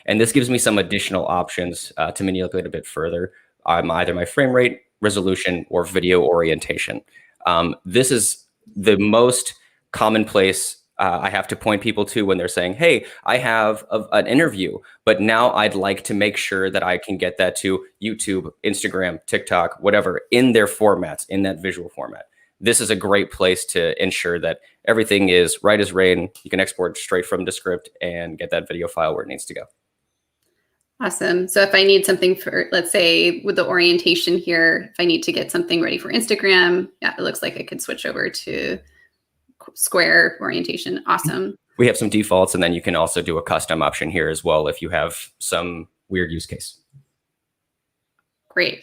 and this gives me some additional options to manipulate a bit further, either my frame rate, resolution, or video orientation. This is the most commonplace I have to point people to when they're saying, hey, I have an interview, but now I'd like to make sure that I can get that to YouTube, Instagram, TikTok, whatever, in their formats, in that visual format. This is a great place to ensure that everything is right as rain. You can export straight from Descript and get that video file where it needs to go. Awesome. So if I need something for, let's say with the orientation here, if I need to get something ready for Instagram, yeah, it looks like I could switch over to square orientation. Awesome. We have some defaults, and then you can also do a custom option here as well if you have some weird use case. Great.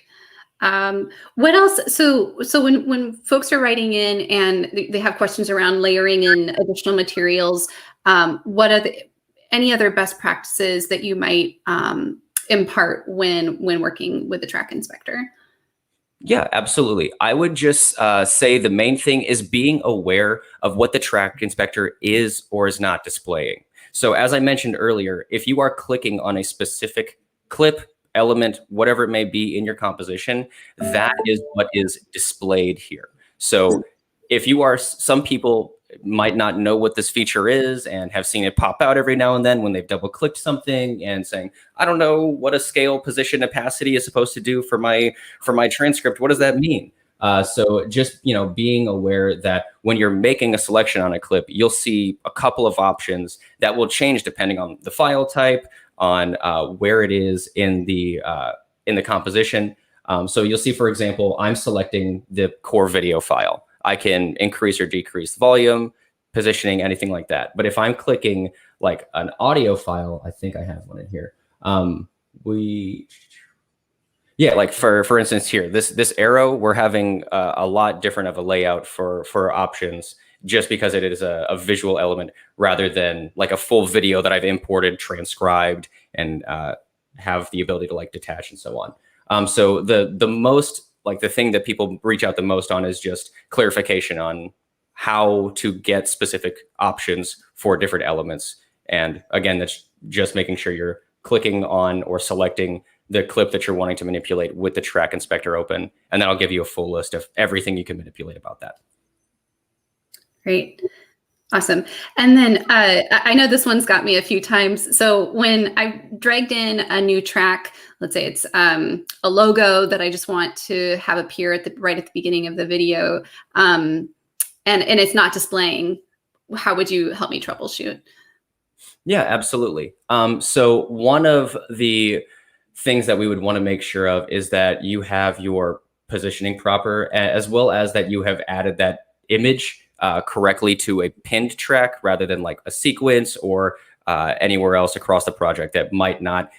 What else? So when folks are writing in and they have questions around layering in additional materials, what are any other best practices that you might impart when working with the track inspector? Yeah, absolutely. I would just say the main thing is being aware of what the track inspector is or is not displaying. So as I mentioned earlier, if you are clicking on a specific clip, element, whatever it may be in your composition, that is what is displayed here. So if you are, some people might not know what this feature is and have seen it pop out every now and then when they've double clicked something and saying, I don't know what a scale, position, opacity is supposed to do for my transcript. What does that mean? So just, being aware that when you're making a selection on a clip, you'll see a couple of options that will change depending on the file type, on where it is in the composition. So you'll see, for example, I'm selecting the core video file. I can increase or decrease volume, positioning, anything like that. But if I'm clicking like an audio file, I think I have one in here. Like for instance here, this arrow, we're having a lot different of a layout for options just because it is a visual element rather than like a full video that I've imported, transcribed, and have the ability to like detach and so on. So the most, like the thing that people reach out the most on is just clarification on how to get specific options for different elements. And again, that's just making sure you're clicking on or selecting the clip that you're wanting to manipulate with the track inspector open. And then I'll give you a full list of everything you can manipulate about that. Great. Awesome. And then I know this one's got me a few times. So when I dragged in a new track, let's say it's a logo that I just want to have appear at right at the beginning of the video, and it's not displaying, how would you help me troubleshoot? Yeah, absolutely. So one of the things that we would want to make sure of is that you have your positioning proper, as well as that you have added that image correctly to a pinned track rather than like a sequence or anywhere else across the project that might not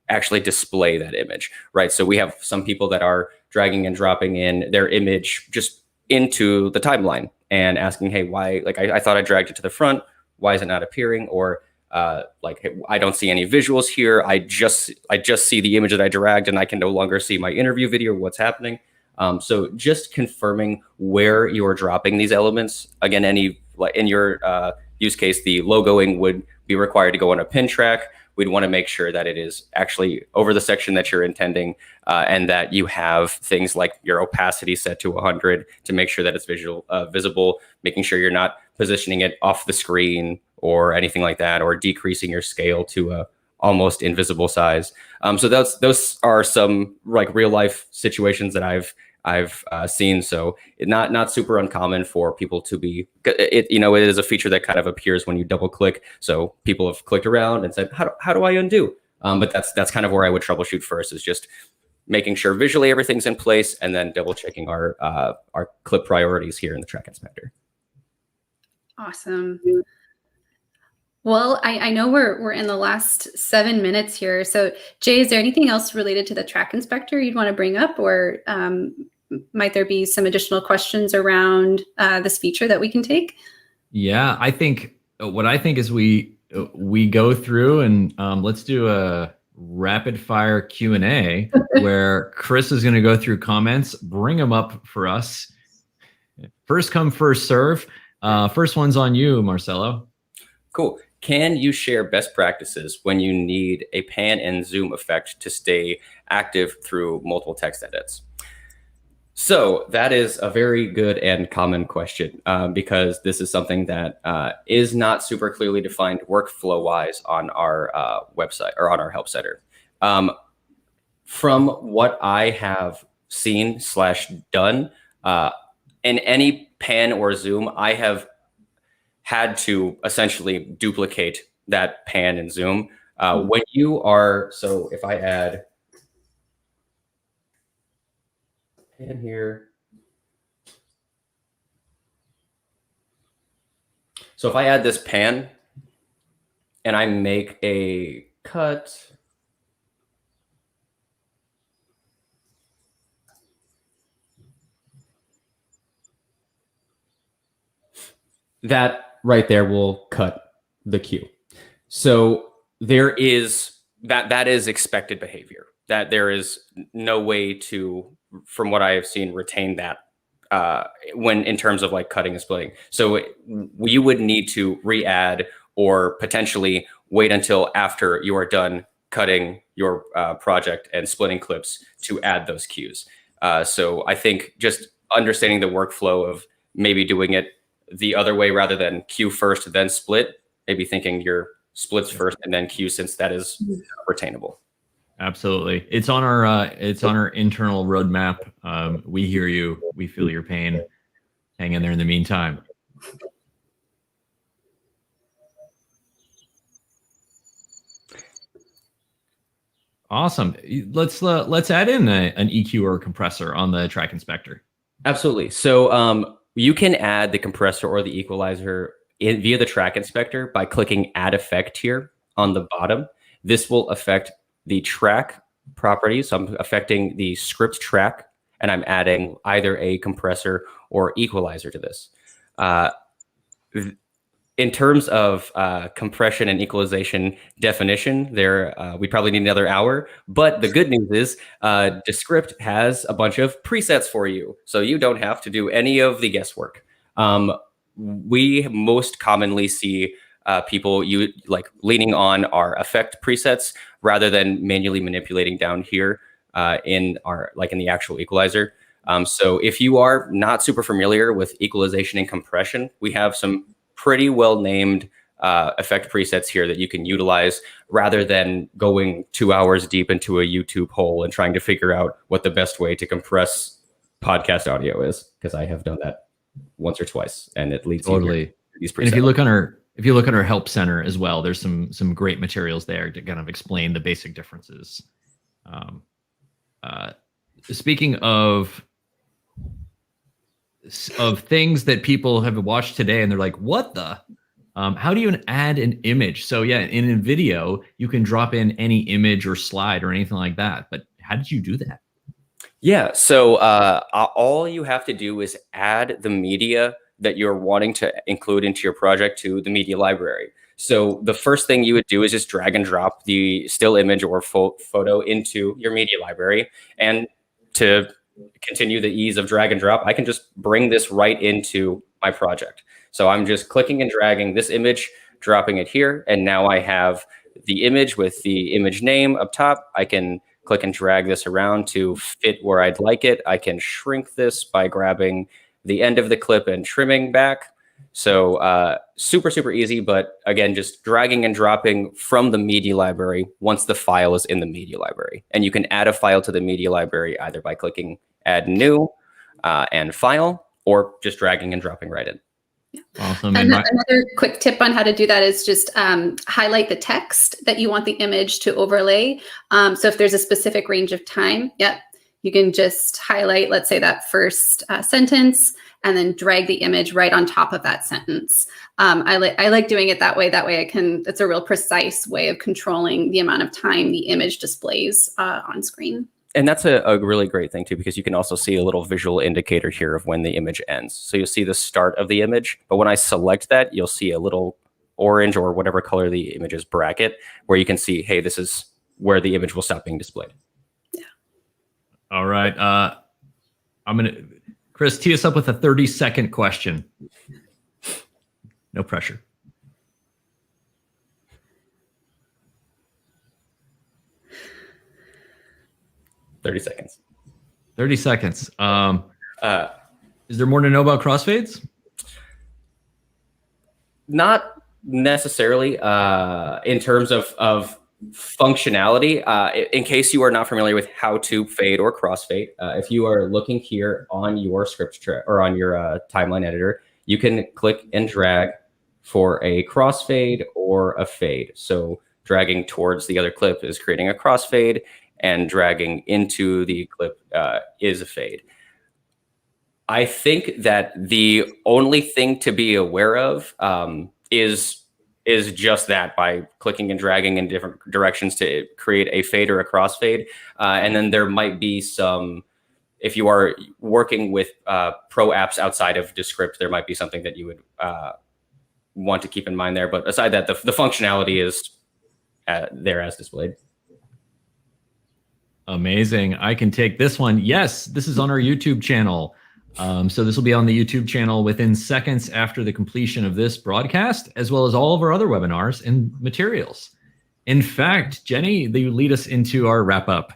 actually display that image, right? So we have some people that are dragging and dropping in their image just into the timeline and asking, hey, why, like I thought I dragged it to the front, why is it not appearing? Or like, hey, I don't see any visuals here. I just see the image that I dragged and I can no longer see my interview video, what's happening. So just confirming where you're dropping these elements. Again, like in your use case, the logoing would be required to go on a pin track. We'd want to make sure that it is actually over the section that you're intending, and that you have things like your opacity set to 100 to make sure that it's visible, making sure you're not positioning it off the screen or anything like that, or decreasing your scale to a almost invisible size. So those are some like real life situations that I've seen. So not super uncommon for people to be, it is a feature that kind of appears when you double click. So people have clicked around and said, how do I undo? But that's kind of where I would troubleshoot first, is just making sure visually everything's in place and then double checking our clip priorities here in the track inspector. Awesome. Well, I know we're in the last 7 minutes here. So Jay, is there anything else related to the track inspector you'd want to bring up, or might there be some additional questions around this feature that we can take? Yeah, I think is we go through and let's do a rapid fire Q&A where Chris is going to go through comments, bring them up for us. First come, first serve. First one's on you, Marcelo. Cool. Can you share best practices when you need a pan and zoom effect to stay active through multiple text edits? So that is a very good and common question, because this is something that is not super clearly defined workflow-wise on our website or on our help center. From what I have seen / done, in any pan or zoom, I have had to essentially duplicate that pan and zoom. When you are, so if I add pan here. So if I add this pan and I make a cut, that right there will cut the cue. So there is that is expected behavior, that there is no way to, from what I have seen, retain that when in terms of like cutting and splitting. So you would need to re-add or potentially wait until after you are done cutting your project and splitting clips to add those cues. So I think just understanding the workflow of maybe doing it the other way rather than cue first, then split, maybe thinking your splits first and then cue, since that is retainable. Absolutely. It's on our internal roadmap. We hear you. We feel your pain. Hang in there in the meantime. Awesome. Let's add in an EQ or a compressor on the track inspector. Absolutely. So you can add the compressor or the equalizer via the track inspector by clicking add effect here on the bottom. This will affect the track properties. So I'm affecting the script track, and I'm adding either a compressor or equalizer to this. In terms of compression and equalization definition, we probably need another hour. But the good news is Descript has a bunch of presets for you, so you don't have to do any of the guesswork. We most commonly see people leaning on our effect presets rather than manually manipulating down here in the actual equalizer. So if you are not super familiar with equalization and compression, we have some pretty well named effect presets here that you can utilize rather than going 2 hours deep into a YouTube hole and trying to figure out what the best way to compress podcast audio is, because I have done that once or twice and it leads totally you to these presets. And if you look on our help center as well, there's some great materials there to kind of explain the basic differences. Speaking of things that people have watched today and they're like, what the? How do you add an image? So yeah, in a video, you can drop in any image or slide or anything like that. But how did you do that? Yeah, so all you have to do is add the media that you're wanting to include into your project to the media library. So the first thing you would do is just drag and drop the still image or photo into your media library. And to continue the ease of drag and drop, I can just bring this right into my project. So I'm just clicking and dragging this image, dropping it here, and now I have the image with the image name up top. I can click and drag this around to fit where I'd like it. I can shrink this by grabbing the end of the clip and trimming back. So super, super easy, but again, just dragging and dropping from the media library once the file is in the media library. And you can add a file to the media library either by clicking add new and file, or just dragging and dropping right in. Awesome. And another quick tip on how to do that is just highlight the text that you want the image to overlay. So if there's a specific range of time, you can just highlight, let's say, that first sentence, and then drag the image right on top of that sentence. I like doing it that way. That way it's a real precise way of controlling the amount of time the image displays on screen. And that's a really great thing too, because you can also see a little visual indicator here of when the image ends. So you'll see the start of the image, but when I select that, you'll see a little orange or whatever color the image is bracket, where you can see, hey, this is where the image will stop being displayed. Yeah. All right. Chris, tee us up with a 30-second question. No pressure. "30 seconds. 30 seconds. Is there more to know about crossfades? Not necessarily in terms of functionality. In case you are not familiar with how to fade or crossfade, if you are looking here on your script or on your timeline editor, you can click and drag for a crossfade or a fade. So dragging towards the other clip is creating a crossfade, and dragging into the clip is a fade. I think that the only thing to be aware of is just that, by clicking and dragging in different directions to create a fade or a crossfade. And then there might be some, if you are working with pro apps outside of Descript, there might be something that you would want to keep in mind there. But aside that, the functionality is there as displayed. Amazing. I can take this one. Yes, this is on our YouTube channel. So this will be on the YouTube channel within seconds after the completion of this broadcast, as well as all of our other webinars and materials. In fact, Jenny, you lead us into our wrap up.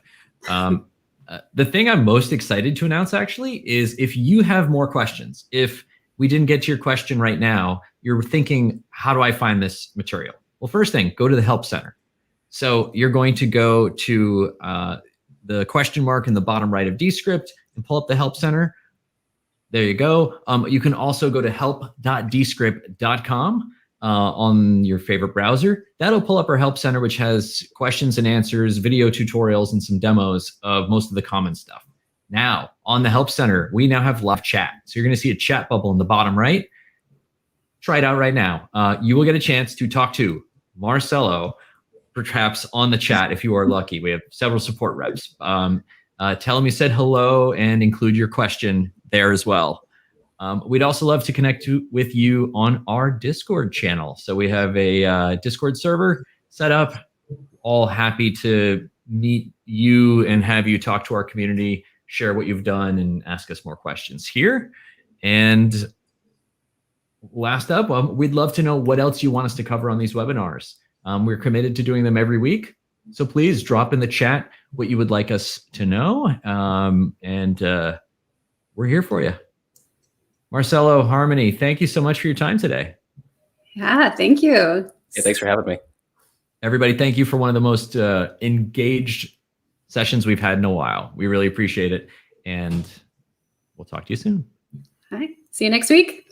The thing I'm most excited to announce actually is if you have more questions, if we didn't get to your question right now, you're thinking, how do I find this material? Well, first thing, go to the Help Center. So you're going to go to the question mark in the bottom right of Descript and pull up the Help Center. There you go. You can also go to help.descript.com on your favorite browser. That'll pull up our Help Center, which has questions and answers, video tutorials, and some demos of most of the common stuff. Now, on the Help Center, we now have live chat. So you're going to see a chat bubble in the bottom right. Try it out right now. You will get a chance to talk to Marcelo, perhaps on the chat if you are lucky. We have several support reps. Tell them you said hello and include your question there as well. We'd also love to connect with you on our Discord channel. So we have a Discord server set up. All happy to meet you and have you talk to our community, share what you've done, and ask us more questions here. And last up, we'd love to know what else you want us to cover on these webinars. We're committed to doing them every week. So please drop in the chat what you would like us to know. And we're here for you. Marcelo, Harmony, thank you so much for your time today. Yeah, thank you. Yeah, thanks for having me. Everybody, thank you for one of the most engaged sessions we've had in a while. We really appreciate it. And we'll talk to you soon. All right. See you next week.